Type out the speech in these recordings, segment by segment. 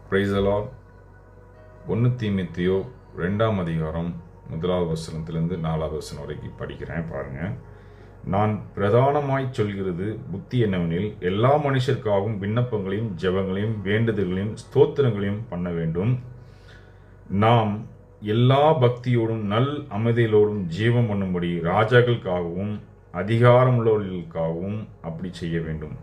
Praise the Lord. 1 தீமோத்தேயு 2ஆம் அதிகாரம் 1வது வசனத்திலிருந்து 4வது வசனம் வரைக்கும் படிக்கிறேன் பாருங்க. நான் பிரதானமாய் சொல்கிறது புத்தி என்னவெனில், எல்லா மனுஷருக்காகவும் விண்ணப்பங்களையும் ஜெபங்களையும் வேண்டுதல்களையும் ஸ்தோத்திரங்களையும் பண்ண வேண்டும். நாம் எல்லா பக்தியோடும் நல் அமைதியோடும் ஜீவம் பண்ணும்படி ராஜாக்களுக்காகவும் அதிகாரமுள்ளவர்களுக்காகவும் அப்படி செய்ய வேண்டும்.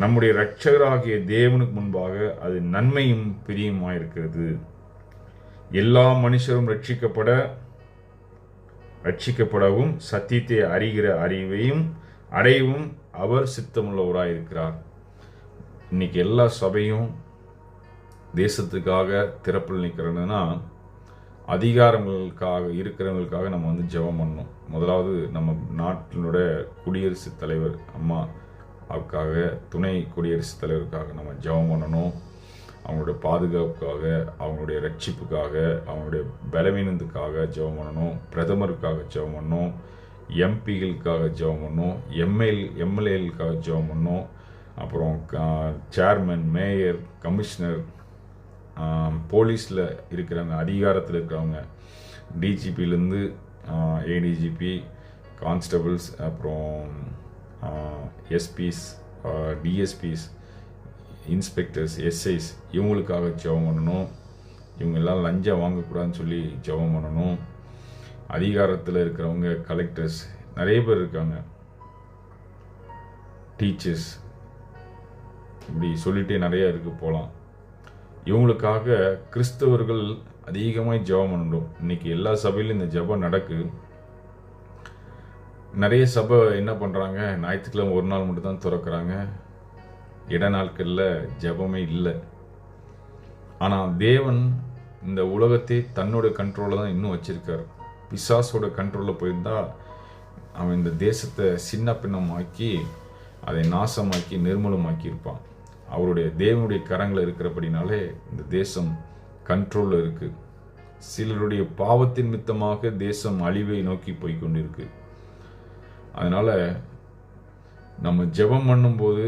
நம்முடைய இரட்சகராகிய தேவனுக்கு முன்பாக அது நன்மையும் பிரியமாயிருக்கிறது. எல்லா மனுஷரும் ரட்சிக்கப்படவும் சத்தியத்தை அறிகிற அறிவையும் அடையவும் அவர் சித்தமுள்ளவராயிருக்கிறார். இன்னைக்கு எல்லா சபையும் தேசத்துக்காக திறப்பில் நிற்கிறதுனா அதிகாரங்களுக்காக இருக்கிறவங்களுக்காக நம்ம ஜெபம் பண்ணணும். முதலாவது நம்ம நாட்டினுடைய குடியரசுத் தலைவர் அம்மா அவருக்காக, துணை குடியரசுத் தலைவருக்காக நம்ம ஜெபம் பண்ணணும். அவங்களுடைய பாதுகாப்புக்காக, அவங்களுடைய ரட்சிப்புக்காக, அவங்களுடைய பலவீனத்துக்காக ஜெபம் பண்ணணும். பிரதமருக்காக ஜெபம் பண்ணணும். எம்பிகளுக்காக ஜெபம் பண்ணணும். எம்எல்ஏகளுக்காக ஜெபம் பண்ணணும். அப்புறம் சேர்மன், மேயர், கமிஷனர், போலீஸில் இருக்கிறவங்க, அதிகாரத்தில் இருக்கிறவங்க, டிஜிபிலேருந்து ஏடிஜிபி, கான்ஸ்டபிள்ஸ், அப்புறம் எஸ்பிஸ், டிஎஸ்பிஸ், இன்ஸ்பெக்டர்ஸ், எஸ்ஐஸ், இவங்களுக்காக ஜெபம் பண்ணணும். இவங்க எல்லாம் லஞ்சம் வாங்கக்கூடாதுன்னு சொல்லி ஜெபம் பண்ணணும். அதிகாரத்தில் இருக்கிறவங்க, கலெக்டர்ஸ், நிறைய பேர் இருக்காங்க, டீச்சர்ஸ், இப்படி சொல்லிட்டே நிறைய இருக்கு போகலாம். இவங்களுக்காக கிறிஸ்தவர்கள் அதிகமாக ஜெபம் பண்ணணும். இன்னைக்கு எல்லா சபையிலும் இந்த ஜெபம் நடக்கு. நிறைய சபை என்ன பண்ணுறாங்க, ஞாயிற்றுக்கிழமை ஒரு நாள் மட்டும் தான் திறக்கிறாங்க. இட நாட்களில் ஜெபமே இல்லை. ஆனால் தேவன் இந்த உலகத்தை தன்னோட கண்ட்ரோலில் தான் இன்னும் வச்சிருக்கார். பிசாசோட கண்ட்ரோலில் போயிருந்தா அவன் இந்த தேசத்தை சின்ன பின்னமாக்கி அதை நாசமாக்கி நிர்மூலமாக்கி இருப்பான். அவருடைய தேவனுடைய கரங்களில் இருக்கிறபடினாலே இந்த தேசம் கண்ட்ரோலில் இருக்குது. சிலருடைய பாவத்தின் மித்தமாக தேசம் அழிவை நோக்கி போய்கொண்டிருக்கு. அதனால் நம்ம ஜெபம் பண்ணும்போது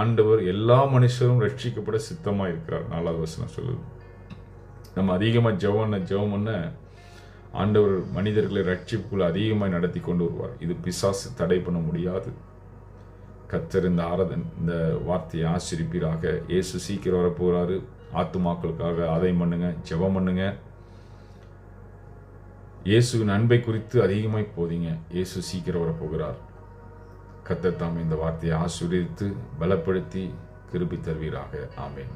ஆண்டவர் எல்லா மனுஷரும் ரட்சிக்கப்பட சித்தமாக இருக்கிறார். 4வது வசனம் சொல்லுது. நம்ம அதிகமாக ஜெபம் பண்ண ஆண்டவர் மனிதர்களை ரட்சிப்புக்குள்ள அதிகமாக நடத்தி கொண்டு வருவார். இது பிசாசு தடை பண்ண முடியாது. கர்த்தர் இந்த வார்த்தையை ஆசீர்வதிப்பீராக. இயேசு சீக்கிரம் வரப்போகிறாரு. ஆத்துமாக்களுக்காக அதை பண்ணுங்க, ஜெபம் பண்ணுங்க. இயேசுவின் அன்பை குறித்து அதிகமாய் போதிங்க. இயேசு சீக்கிரம் வரப்போகிறார். கர்த்தர் தாம் இந்த வார்த்தையை ஆசீர்வதித்து பலப்படுத்தி கிருபை தருவீராக. ஆமென்.